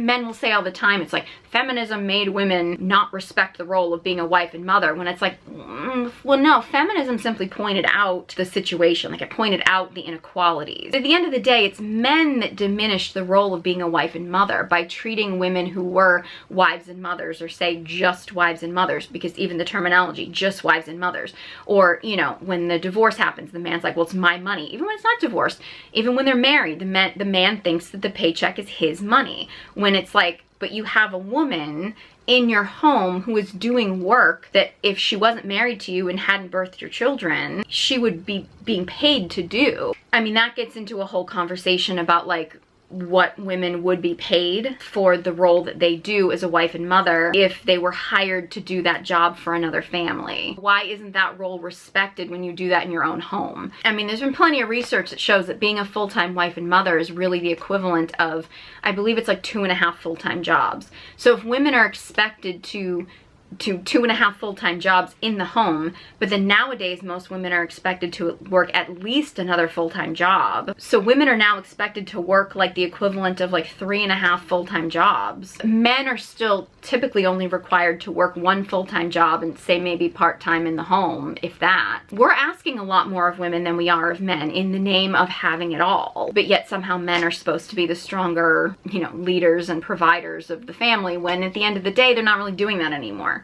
Men will say all the time, it's like, feminism made women not respect the role of being a wife and mother, when it's like, well, no, feminism simply pointed out the situation, like it pointed out the inequalities. At the end of the day, it's men that diminished the role of being a wife and mother by treating women who were wives and mothers, or say just wives and mothers, because even the terminology, just wives and mothers. Or, you know, when the divorce happens, the man's like, well, it's my money. Even when it's not divorced, even when they're married, the man thinks that the paycheck is his money. When it's like, but you have a woman in your home who is doing work that if she wasn't married to you and hadn't birthed your children, she would be being paid to do. I mean, that gets into a whole conversation about like what women would be paid for the role that they do as a wife and mother if they were hired to do that job for another family. Why isn't that role respected when you do that in your own home? I mean, there's been plenty of research that shows that being a full-time wife and mother is really the equivalent of, I believe it's like 2.5 full-time jobs. So if women are expected to 2.5 full-time jobs in the home, but then nowadays most women are expected to work at least another full-time job. So women are now expected to work like the equivalent of like 3.5 full-time jobs. Men are still typically only required to work 1 full-time job and say maybe part-time in the home, if that. We're asking a lot more of women than we are of men in the name of having it all, but yet somehow men are supposed to be the stronger, you know, leaders and providers of the family, when at the end of the day they're not really doing that anymore.